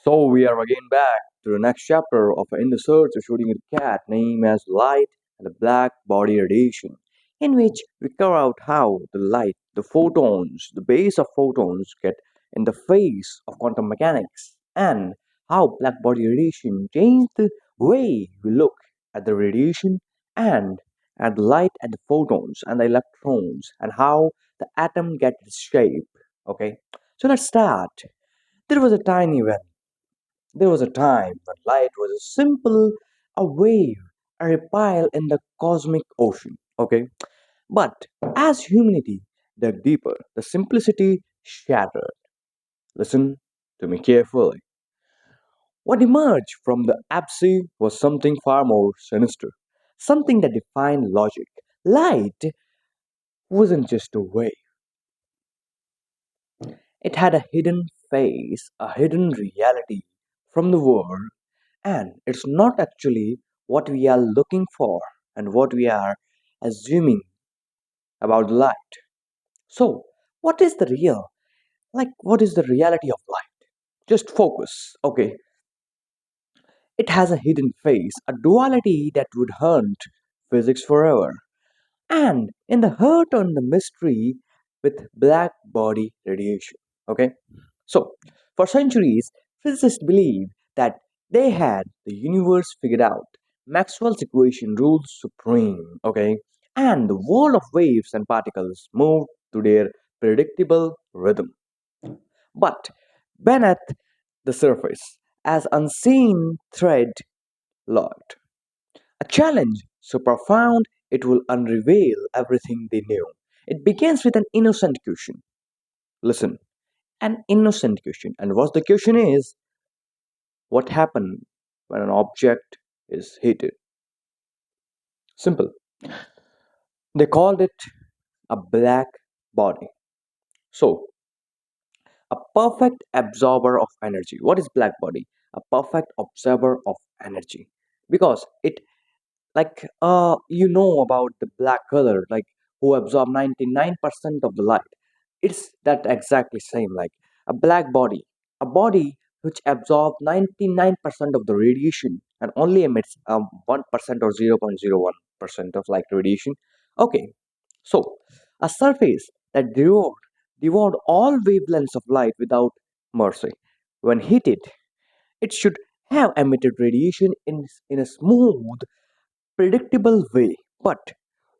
So we are again back to the next chapter of In the Search of Shooting a Cat named as Light and the Black Body Radiation, in which we cover out how the light, the photons, the base of photons get in the face of quantum mechanics, and how black body radiation changed the way we look at the radiation and at the light and the photons and the electrons and how the atom gets its shape. Okay, so let's start. There was a tiny when there was a time when light was a simple, a wave, a ripple in the cosmic ocean. Okay, but as humanity dug deeper, the simplicity shattered. Listen to me carefully. What emerged from the abyss was something far more sinister, something that defied logic. Light wasn't just a wave; it had a hidden face, a hidden reality from the world, and it's not actually what we are looking for and what we are assuming about light. So, what is the real? What is the reality of light? Just focus. Okay, it has a hidden face, a duality that would haunt physics forever. And in the heart on the mystery with black body radiation. Okay, so for centuries, physicists believed that they had the universe figured out. Maxwell's equation ruled supreme. Okay, and the world of waves and particles moved to their predictable rhythm. But beneath the surface, as unseen thread lurked, a challenge so profound it will unreveal everything they knew. It begins with an innocent question. Listen, an innocent question. And what the question is, what happens when an object is heated? Simple. They called it a black body. So, a perfect absorber of energy. What is black body? A perfect absorber of energy. Because it you know about the black color who absorb 99% of the light. It's that exactly same like a black body, a body which absorbs 99% of the radiation and only emits 1% or 0.01% of like radiation. Okay, so a surface that devoured all wavelengths of light without mercy. When heated, it should have emitted radiation in a smooth predictable way, but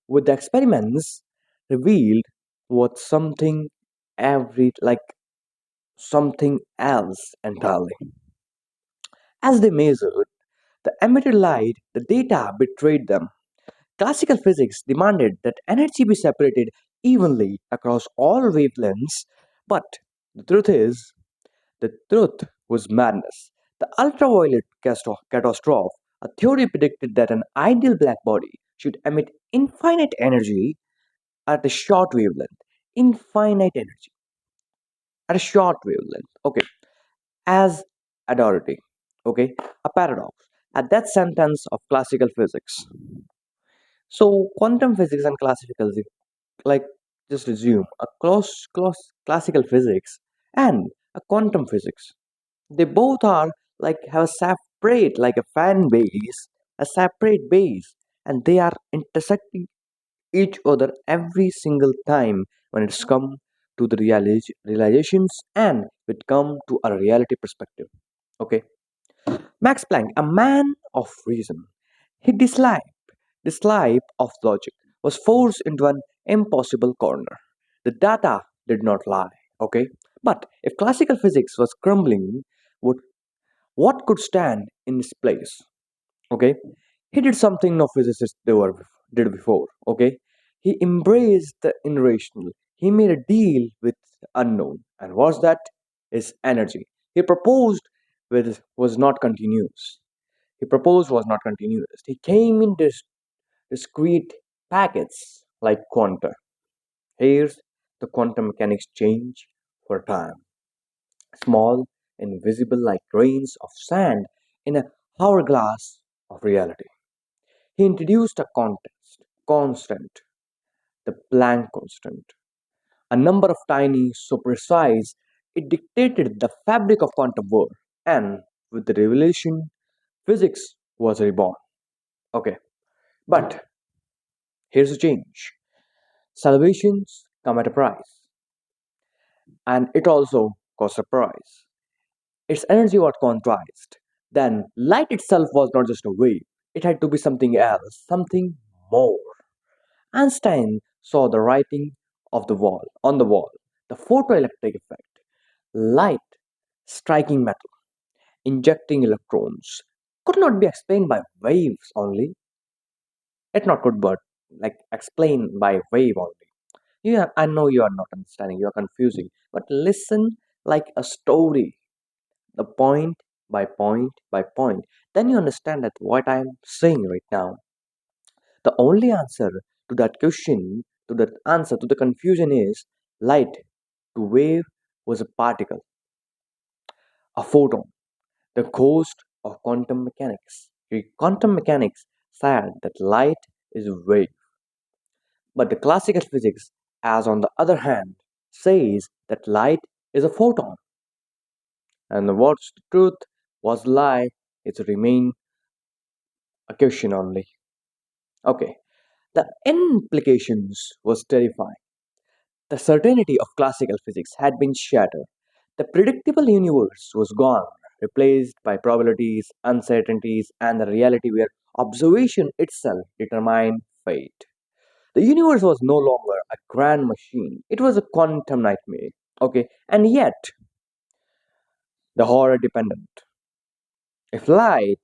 with the experiments revealed was something else entirely. As they measured the emitted light, the data betrayed them. Classical physics demanded that energy be separated evenly across all wavelengths, but the truth is, the truth was madness. The ultraviolet catastrophe, a theory predicted that an ideal black body should emit infinite energy at a short wavelength. Infinite energy at a short wavelength. Okay, as authority. Okay, a paradox. At that sentence of classical physics. So quantum physics and classical like just assume a close classical physics and a quantum physics. They both are have a separate a fan base, a separate base, and they are intersecting each other every single time when it's come to the realizations and it come to a reality perspective. Okay, Max Planck, a man of reason, he disliked of logic, was forced into an impossible corner. The data did not lie. Okay, but if classical physics was crumbling, would what could stand in his place? Okay, he did something no physicists did before. Okay, he embraced the irrational. He made a deal with the unknown, and was that is energy. He proposed with was not continuous. He proposed was not continuous. He came in discrete packets like quanta. Here's the quantum mechanics change for time. Small, invisible like grains of sand in a hourglass of reality. He introduced a constant, the Planck constant, a number of tiny, so precise, it dictated the fabric of quantum world. And with the revelation, physics was reborn. Okay, but here's the change. Salvations come at a price, and it also costs a price. Its energy was quantized. Then light itself was not just a wave, it had to be something else, something more. Einstein saw the writing of the wall on the wall, the photoelectric effect. Light striking metal, injecting electrons, could not be explained by waves only. It not could but like explained by wave only. Yeah, I know you are not understanding, you are confusing. But listen like a story, the point by point by point. Then you understand that what I'm saying right now. The only answer to that question, to that answer to the confusion is light to wave was a particle, a photon, the ghost of quantum mechanics. Quantum mechanics said that light is a wave, but the classical physics, as on the other hand, says that light is a photon. And what's the truth, was lie, it's remain a question only. Okay, the implications was terrifying. The certainty of classical physics had been shattered. The predictable universe was gone, replaced by probabilities, uncertainties, and the reality where observation itself determined fate. The universe was no longer a grand machine, it was a quantum nightmare. Okay, and yet, the horror dependent. If light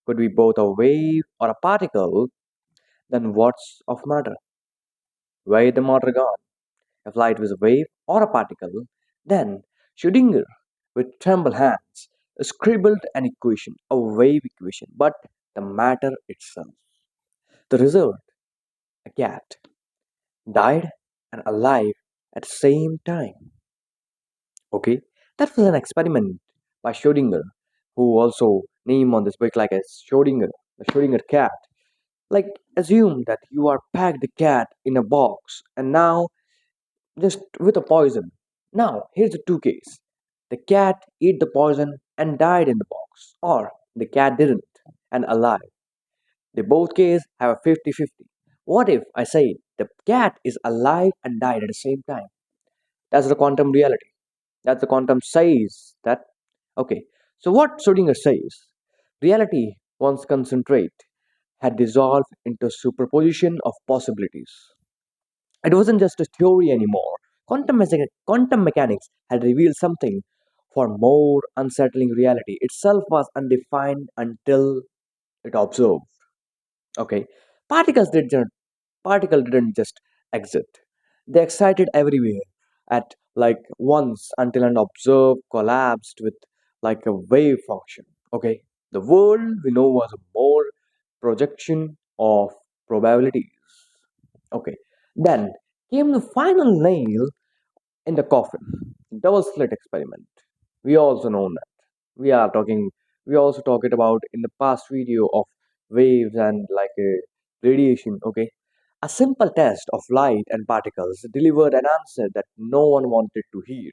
could be both a wave or a particle, then what's of matter? Where is the matter gone? If light was a wave or a particle, then Schrödinger, with tremble hands, scribbled an equation, a wave equation, but the matter itself. The result, a cat, died and alive at the same time. Okay, that was an experiment by Schrödinger, who also named on this book like as Schrödinger, the Schrödinger cat. Like assume that you are packed the cat in a box, and now just with a poison. Now, here's the two case. The cat ate the poison and died in the box, or the cat didn't and alive. They both cases have a 50-50. What if I say the cat is alive and died at the same time? That's the quantum reality. That's the quantum says that. Okay, so what Schrodinger says? Reality, once concentrate, had dissolved into a superposition of possibilities. It wasn't just a theory anymore. Quantum mechanics had revealed something far more unsettling. Reality itself was undefined until it observed. Okay, particles didn't particle didn't just exist. They excited everywhere at like once until an observed collapsed with like a wave function. Okay, the world we know was a more projection of probabilities. Okay, then came the final nail in the coffin, double slit experiment. We also know that. We are talking, we also talked about in the past video of waves and like radiation, okay? A simple test of light and particles delivered an answer that no one wanted to hear.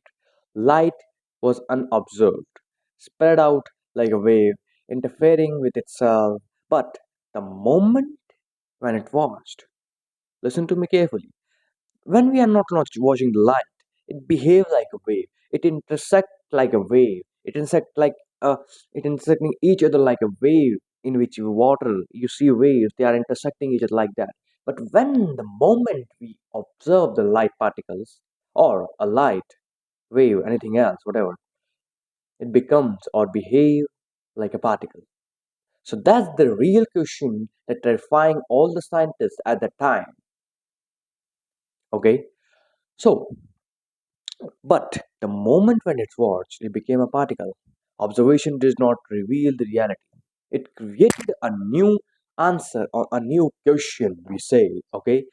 Light was unobserved, spread out like a wave, interfering with itself. But the moment when it watched, listen to me carefully, when we are not watching the light, it behaves like a wave. It intersects like a wave. Uh, it intersecting each other like a wave in which you water. You see waves; they are intersecting each other like that. But when the moment we observe the light particles or a light wave, anything else, whatever, it becomes or behave like a particle. So that's the real question that terrifying all the scientists at the time. Okay, so but the moment when it's watched, it became a particle. Observation does not reveal the reality. It created a new answer or a new question, we say, okay?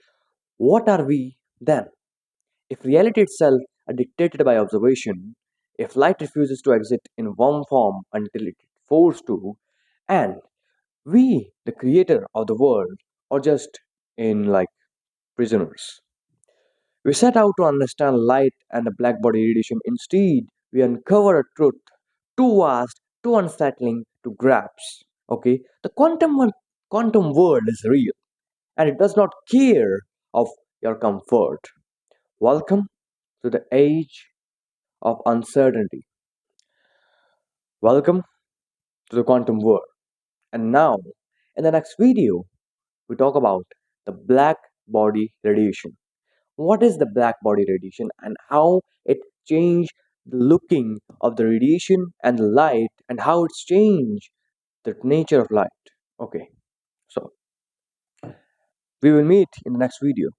What are we then? If reality itself are dictated by observation, if light refuses to exist in one form until it is forced to, and we, the creator of the world, are just in like prisoners. We set out to understand light and the blackbody radiation. Instead, we uncover a truth too vast too unsettling to grasp. Okay, the quantum world is real, and it does not care of your comfort. Welcome to the age of uncertainty. Welcome to the quantum world. And now, in the next video, we talk about the black body radiation. What is the black body radiation and how it changed the looking of the radiation and the light and how it's changed the nature of light. Okay, so we will meet in the next video.